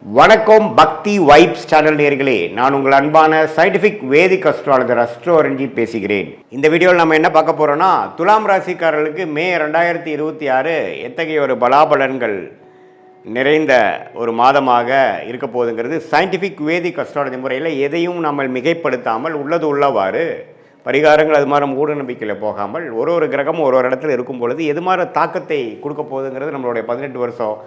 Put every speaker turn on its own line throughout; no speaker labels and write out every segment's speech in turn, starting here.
வணக்கம் பக்தி vibes channel நேயர்களே, நான் உங்கள் அன்பான சயின்டிஃபிக் வேதிக் அஸ்ட்ராலஜர் அஸ்ட்ரோரஞ்சி பேசுகிறேன். இந்த வீடியோவில் நம்ம என்ன பார்க்க போறோம்னா, துலாம் ராசிக்காரர்களுக்கு மே 2026 எத்தகைய ஒரு பலாபலன்கள் நிறைந்த ஒரு மாதமாக இருக்க போகுதுங்கிறது சயின்டிஃபிக் வேதிக் அஸ்ட்ராலஜி முறையில் எதையும் நம்ம மிகைப்படுத்தாமல் உள்ளது உள்ளவாறு பரிகாரங்கள் அது மாதிரி மூட நம்பிக்கையில் போகாமல் ஒரு கிரகமும் ஒரு இடத்துல இருக்கும் பொழுது எது மாதிரி தாக்கத்தை கொடுக்க போகுதுங்கிறது நம்மளுடைய 18 வருஷம்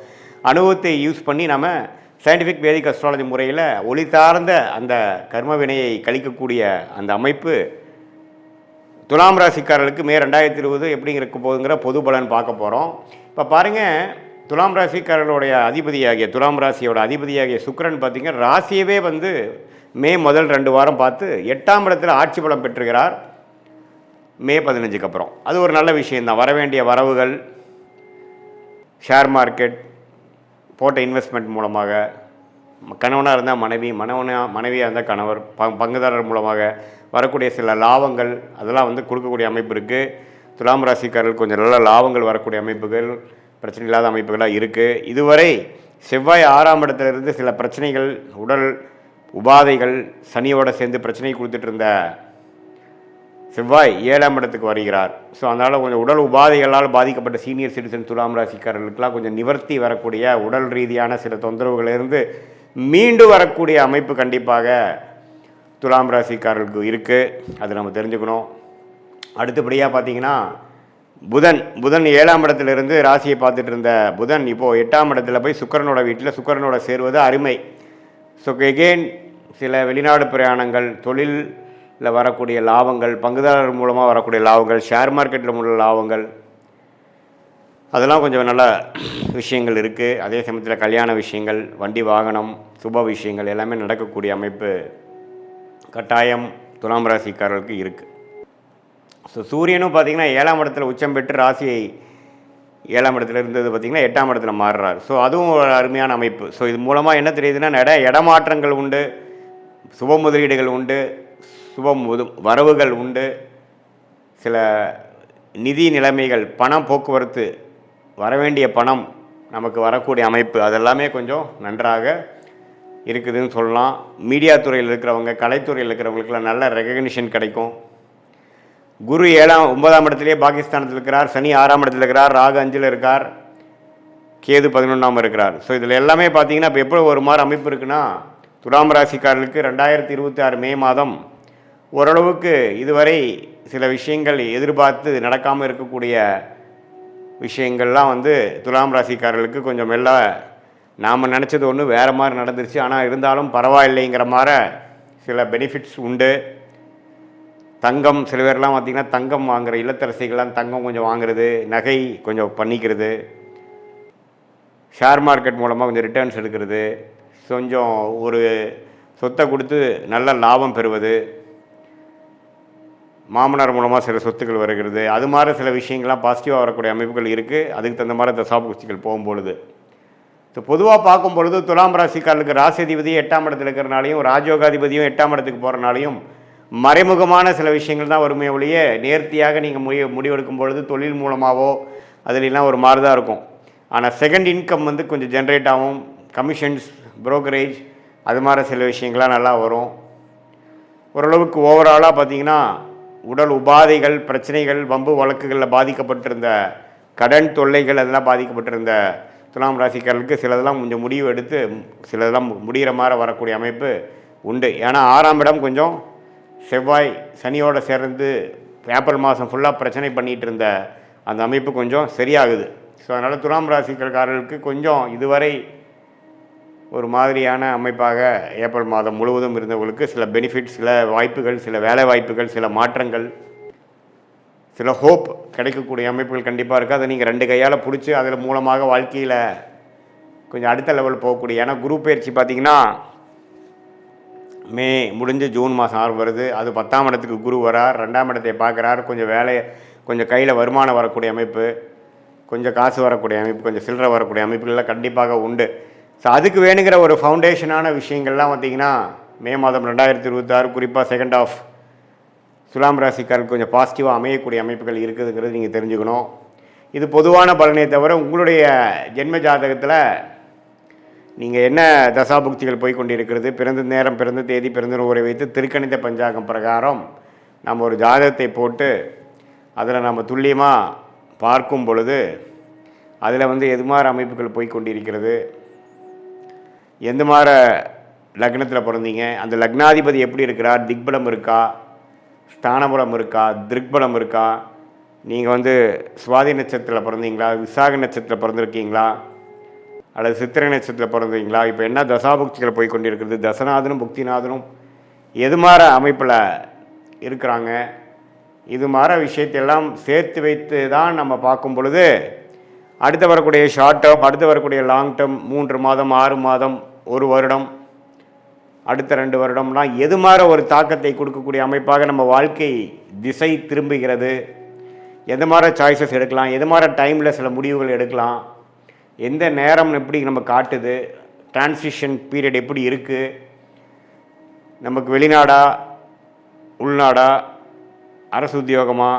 அனுபவத்தை யூஸ் பண்ணி நம்ம சயின்டிஃபிக் வேதிக் அஸ்ட்ராலஜி முறையில் ஒளி சார்ந்த அந்த கர்ம வினையை கழிக்கக்கூடிய அந்த அமைப்பு துலாம் ராசிக்காரர்களுக்கு மே 2020 எப்படி இருக்க போகுதுங்கிற பொது பலன் பார்க்க போகிறோம். இப்போ பாருங்கள், துலாம் ராசிக்காரர்களுடைய அதிபதியாகிய துலாம் ராசியோட அதிபதியாகிய சுக்கிரன் பார்த்திங்கன்னா ராசியவே மே முதல் 2 வாரம் பார்த்து 8ஆம் இடத்துல ஆட்சி பலம் பெற்றுகிறார். மே 15க்கு அப்புறம் அது ஒரு நல்ல விஷயந்தான். வரவேண்டிய வரவுகள், ஷேர் மார்க்கெட் போட்ட இன்வெஸ்ட்மெண்ட் மூலமாக, கணவனாக இருந்தால் மனைவியாக இருந்தால் கணவர், பங்குதாரர் மூலமாக வரக்கூடிய சில லாபங்கள் அதெல்லாம் கொடுக்கக்கூடிய அமைப்பு இருக்குது. துலாம் ராசிக்காரர்கள் கொஞ்சம் நல்ல லாபங்கள் வரக்கூடிய அமைப்புகள், பிரச்சனை இல்லாத அமைப்புகளாக இருக்குது. இதுவரை செவ்வாய் 6ஆம் இடத்துலேருந்து சில பிரச்சனைகள், உடல் உபாதைகள், சனியோடு சேர்ந்து பிரச்சனை கொடுத்துட்டு இருந்த செவ்வாய் 7ஆம் இடத்துக்கு வருகிறார். ஸோ அதனால் கொஞ்சம் உடல் உபாதைகளால் பாதிக்கப்பட்ட சீனியர் சிட்டிசன் துலாம் ராசிக்காரர்களுக்கெல்லாம் கொஞ்சம் நிவர்த்தி வரக்கூடிய, உடல் ரீதியான சில தொந்தரவுகளிலிருந்து மீண்டு வரக்கூடிய அமைப்பு கண்டிப்பாக துலாம் ராசிக்காரர்களுக்கு இருக்குது. அது நம்ம தெரிஞ்சுக்கணும். அடுத்தபடியாக பார்த்திங்கன்னா புதன் 7ஆம் இடத்துலேருந்து ராசியை பார்த்துட்டு இருந்த புதன் இப்போது 8ஆம் இடத்துல போய் சுக்கிரனோட வீட்டில் சுக்கிரனோட சேருவது அருமை. ஸோ எகெயின் சில வெளிநாடு பிரயாணங்கள், தொழிலில் வரக்கூடிய லாபங்கள், பங்குதாரர் மூலமாக வரக்கூடிய லாபங்கள், ஷேர் மார்க்கெட்டில் உள்ள லாபங்கள், அதெல்லாம் கொஞ்சம் நல்ல விஷயங்கள் இருக்குது. அதே சமயத்தில் கல்யாண விஷயங்கள், வண்டி வாகனம், சுப விஷயங்கள் எல்லாமே நடக்கக்கூடிய அமைப்பு கட்டாயம் துலாம் ராசிக்காரர்களுக்கு இருக்குது. ஸோ சூரியனும் பார்த்திங்கன்னா 7ஆம் இடத்துல உச்சம் பெற்று ராசியை 7ஆம் இடத்துல இருந்தது பார்த்திங்கன்னா 8ஆம் இடத்துல மாறுறார். ஸோ அதுவும் ஒரு அருமையான அமைப்பு. ஸோ இது மூலமாக என்ன தெரியுதுன்னா, இடமாற்றங்கள் உண்டு, சுப முதலீடுகள் உண்டு, வரவுகள் உண்டு, சில நிதி நிலைமைகள், பணம் போக்குவரத்து, வரவேண்டிய பணம் நமக்கு வரக்கூடிய அமைப்பு அதெல்லாமே கொஞ்சம் நன்றாக இருக்குதுன்னு சொல்லலாம். மீடியா துறையில் இருக்கிறவங்க, கலைத்துறையில் இருக்கிறவங்களுக்குலாம் நல்ல ரெகக்னிஷன் கிடைக்கும். குரு 9ஆம் இடத்துலேயே பாகிஸ்தானத்தில் இருக்கிறார், சனி 6ஆம் இடத்துல இருக்கிறார், ராகு 5ல் இருக்கார், கேது 11ஆம் இருக்கிறார். ஸோ இதில் எல்லாமே பார்த்தீங்கன்னா இப்போ எப்படி ஒரு மாதிரி அமைப்பு இருக்குன்னா, துலாம் ராசிக்காரர்களுக்கு 2026 மே மாதம் ஓரளவுக்கு இதுவரை சில விஷயங்கள் எதிர்பார்த்து நடக்காமல் இருக்கக்கூடிய விஷயங்கள்லாம் துலாம் ராசிக்காரர்களுக்கு கொஞ்சம் மெல்ல நாம் நினச்சது ஒன்று வேறு மாதிரி நடந்துருச்சு, ஆனால் இருந்தாலும் பரவாயில்லைங்கிற மாதிரி சில பெனிஃபிட்ஸ் உண்டு. தங்கம், சில பேர்லாம் பார்த்திங்கன்னா தங்கம் வாங்குகிற இல்லத்தரசிகள்லாம் தங்கம் கொஞ்சம் வாங்குறது, நகை கொஞ்சம் பண்ணிக்கிறது, ஷேர் மார்க்கெட் மூலமாக கொஞ்சம் ரிட்டர்ன்ஸ் எடுக்கிறது, கொஞ்சம் ஒரு சொத்தை கொடுத்து நல்ல லாபம் பெறுவது, மாமனார் மூலமாக சில சொத்துக்கள் வருகிறது, அது மாதிரி சில விஷயங்கள்லாம் பாசிட்டிவாக வரக்கூடிய அமைப்புகள் இருக்குது. அதுக்கு தகுந்த மாதிரி தசாபுக்திகள் போகும்பொழுது ஸோ பொதுவாக பார்க்கும் பொழுது துலாம் ராசிக்காரர்களுக்கு ராசிதிபதி 8ஆம் இடத்துல இருக்கிறனாலையும், ராஜயோகாதிபதியும் 8ஆம் இடத்துக்கு போகிறனாலையும் மறைமுகமான சில விஷயங்கள் தான் வருமே ஒழிய, நேர்த்தியாக நீங்கள் முடிவெடுக்கும் பொழுது தொழில் மூலமாகவோ அதுலாம் ஒரு மாதிரி தான் இருக்கும். ஆனால் செகண்ட் இன்கம் கொஞ்சம் ஜென்ரேட் ஆகும். கமிஷன்ஸ், புரோக்கரேஜ், அது மாதிரி சில விஷயங்கள்லாம் நல்லா வரும். ஓரளவுக்கு ஓவராலாக பார்த்திங்கன்னா உடல் உபாதைகள், பிரச்சனைகள், வம்பு வழக்குகளில் பாதிக்கப்பட்டிருந்த கடன் தொல்லைகள், அதெல்லாம் பாதிக்கப்பட்டிருந்த துலாம் ராசிக்காரர்களுக்கு சிலதெல்லாம் கொஞ்சம் முடிவு எடுத்து சிலதெல்லாம் முடிகிற மாதிரி வரக்கூடிய அமைப்பு உண்டு. ஏன்னா 6ஆம் இடம் கொஞ்சம் செவ்வாய் சனியோடு சேர்ந்து ஏப்ரல் மாதம் ஃபுல்லாக பிரச்சனை பண்ணிகிட்டு இருந்த அந்த அமைப்பு கொஞ்சம் சரியாகுது. ஸோ அதனால் துலாம் ராசிக்காரர்களுக்கு கொஞ்சம் இதுவரை ஒரு மாதிரியான அமைப்பாக ஏப்ரல் மாதம் முழுவதும் இருந்தவங்களுக்கு சில பெனிஃபிட்ஸ், சில வாய்ப்புகள், சில வேலை வாய்ப்புகள், சில மாற்றங்கள், சில ஹோப் கிடைக்கக்கூடிய அமைப்புகள் கண்டிப்பாக இருக்குது. அதை நீங்கள் 2 கையால் பிடிச்சி அதில் மூலமாக வாழ்க்கையில் கொஞ்சம் அடுத்த லெவல் போகக்கூடிய. ஏன்னா குரு பயிற்சி பார்த்திங்கன்னா மே முடிஞ்சு ஜூன் மாதம் 6 வருது. அது 10ஆம் இடத்துக்கு குரு வரார், 2ஆம் இடத்தை பார்க்குறார். கொஞ்சம் கையில் வருமானம் வரக்கூடிய அமைப்பு, கொஞ்சம் காசு வரக்கூடிய அமைப்பு, கொஞ்சம் சில்லறை வரக்கூடிய அமைப்புகள்லாம் கண்டிப்பாக உண்டு. ஸோ அதுக்கு வேணுங்கிற ஒரு ஃபவுண்டேஷனான விஷயங்கள்லாம் பார்த்திங்கன்னா மே மாதம் 2026 குறிப்பாக செகண்ட் ஆஃப் துலாம் ராசிக்காரருக்கு கொஞ்சம் பாசிட்டிவாக அமையக்கூடிய அமைப்புகள் இருக்குதுங்கிறது நீங்கள் தெரிஞ்சுக்கணும். இது பொதுவான பலனே தவிர உங்களுடைய ஜென்ம ஜாதகத்தில் நீங்கள் என்ன தசாபுக்திகள் போய் கொண்டிருக்கிறது, பிறந்த நேரம், பிறந்த தேதி, பிறந்த ஊரை வைத்து திருக்கணித பஞ்சாங்கம் பிரகாரம் நம்ம ஒரு ஜாதகத்தை போட்டு அதில் நம்ம துல்லியமாக பார்க்கும் பொழுது அதில் வந்து எது மாதிரி அமைப்புகள் போய் கொண்டிருக்கிறது, எந்த மாதிரி லக்னத்தில் பிறந்தீங்க, அந்த லக்னாதிபதி எப்படி இருக்கிறார், திக்பலம் இருக்கா, ஸ்தானபலம் இருக்கா, திருக்பலம் இருக்கா, நீங்கள் வந்து சுவாதி நட்சத்திரத்தில் பிறந்தீங்களா, விசாக நட்சத்திரத்தில் பிறந்திருக்கீங்களா, அல்லது சித்திரை நட்சத்திரத்தில் பிறந்தீங்களா, இப்போ என்ன தசாபுக்திகள் போய் கொண்டிருக்கிறது, தசநாதனும் புக்திநாதனும் எது மாதிரி அமைப்பில் இருக்கிறாங்க, இது மாதிரி விஷயத்தையெல்லாம் சேர்த்து வைத்து தான் நம்ம பார்க்கும் பொழுது அடுத்து வரக்கூடிய ஷார்ட் டேர்ம், அடுத்து வரக்கூடிய லாங் டேர்ம், 3 மாதம், 6 மாதம், 1 வருடம், அடுத்த 2 வருடம்லாம் எது மாதிரி ஒரு தாக்கத்தை கொடுக்கக்கூடிய அமைப்பாக நம்ம வாழ்க்கை திசை திரும்புகிறது, எந்த மாதிரி சாய்ஸஸ் எடுக்கலாம், எது மாதிரி டைமில் சில முடிவுகள் எடுக்கலாம், எந்த நேரம் எப்படி நம்ம காட்டுது, டிரான்சிஷன் பீரியட் எப்படி இருக்குது, நமக்கு வெளிநாடா உள்நாடா, அரசு உத்தியோகமா,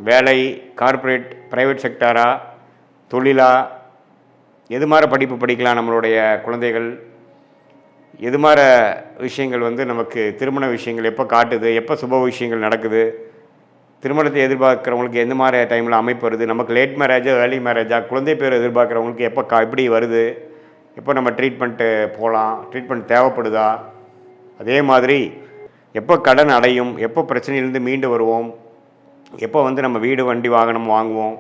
வேலை, கார்ப்பரேட், ப்ரைவேட் செக்டாரா, தொழிலா, எது மாதிரி படிப்பு படிக்கலாம் நம்மளுடைய குழந்தைகள், எது மாதிரி விஷயங்கள் வந்து நமக்கு திருமண விஷயங்கள் எப்போ காட்டுது, எப்போ சுப விஷயங்கள் நடக்குது, திருமணத்தை எதிர்பார்க்குறவங்களுக்கு எந்த மாதிரி டைமில் அமைப்பு வருது, நமக்கு லேட் மேரேஜா ஏர்லி மேரேஜா, குழந்தை பேர் எதிர்பார்க்குறவங்களுக்கு எப்போ எப்படி வருது, எப்போ நம்ம ட்ரீட்மெண்ட்டு போகலாம், ட்ரீட்மெண்ட் தேவைப்படுதா, அதே மாதிரி எப்போ கடன் அடையும், எப்போ பிரச்சனையிலேருந்து மீண்டு வருவோம், எப்போ வந்து நம்ம வீடு வண்டி வாகனம் வாங்குவோம்,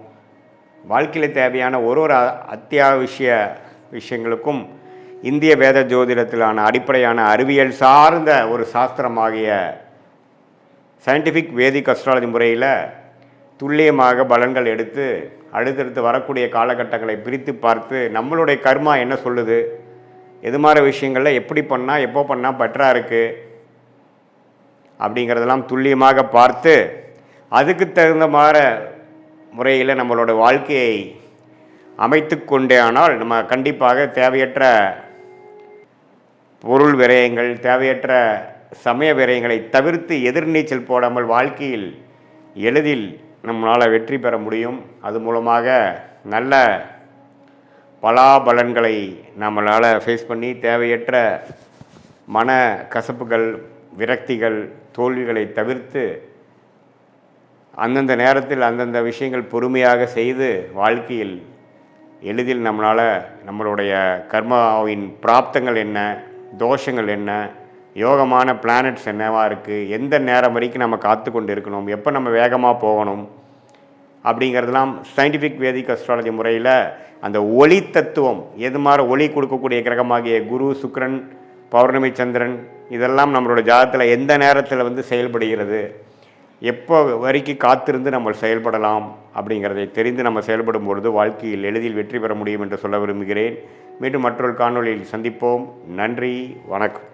வாழ்க்கையில் தேவையான ஒரு அத்தியாவசிய விஷயங்களுக்கும் இந்திய வேத ஜோதிடத்திலான அடிப்படையான அறிவியல் சார்ந்த ஒரு சாஸ்திரமாகிய சயின்டிஃபிக் வேதிக் அஸ்ட்ராலஜி முறையில் துல்லியமாக பலன்கள் எடுத்து அடுத்தடுத்து வரக்கூடிய காலகட்டங்களை பிரித்து பார்த்து நம்மளுடைய கர்மா என்ன சொல்லுது, எது மாதிரி விஷயங்களில் எப்படி பண்ணால் எப்போ பண்ணால் பெட்டராக இருக்குது அப்படிங்கிறதெல்லாம் துல்லியமாக பார்த்து அதுக்கு தகுந்த மாதிரி முறையில் நம்மளோட வாழ்க்கையை அமைத்து கொண்டே ஆனால் நம்ம கண்டிப்பாக தேவையற்ற பொருள் விரயங்கள், தேவையற்ற சமய விரயங்களை தவிர்த்து எதிர்நீச்சல் போடாமல் வாழ்க்கையில் எளிதில் நம்மளால் வெற்றி பெற முடியும். அது மூலமாக நல்ல பலாபலன்களை நம்மளால் ஃபேஸ் பண்ணி தேவையற்ற மன கசப்புகள், விரக்திகள், தோல்விகளை தவிர்த்து அந்தந்த நேரத்தில் அந்தந்த விஷயங்கள் பொறுமையாக செய்து வாழ்க்கையில் எளிதில் நம்மளால் நம்மளுடைய கர்மாவின் பிராப்தங்கள் என்ன, தோஷங்கள் என்ன, யோகமான பிளானட்ஸ் என்னவா இருக்குது, எந்த நேரம் வரைக்கும் நம்ம காத்து கொண்டு இருக்கணும், எப்போ நம்ம வேகமாக போகணும் அப்படிங்கிறதெல்லாம் சயின்டிஃபிக் வேதிக் அஸ்ட்ராலஜி முறையில் அந்த ஒளி தத்துவம், எது மாதிரி ஒளி கொடுக்கக்கூடிய கிரகமாகிய குரு, சுக்கிரன், பௌர்ணமி, சந்திரன், இதெல்லாம் நம்மளோட ஜாதகத்தில் எந்த நேரத்தில் வந்து செயல்படுகிறது, எப்போ வரைக்கும் காத்திருந்து நம்ம செயல்படலாம் அப்படிங்கிறதை தெரிந்து நம்ம செயல்படும் பொழுது வாழ்க்கையில் எளிதில் வெற்றி பெற முடியும் என்று சொல்ல விரும்புகிறேன். மீண்டும் மற்றொரு காணொளியில் சந்திப்போம். நன்றி, வணக்கம்.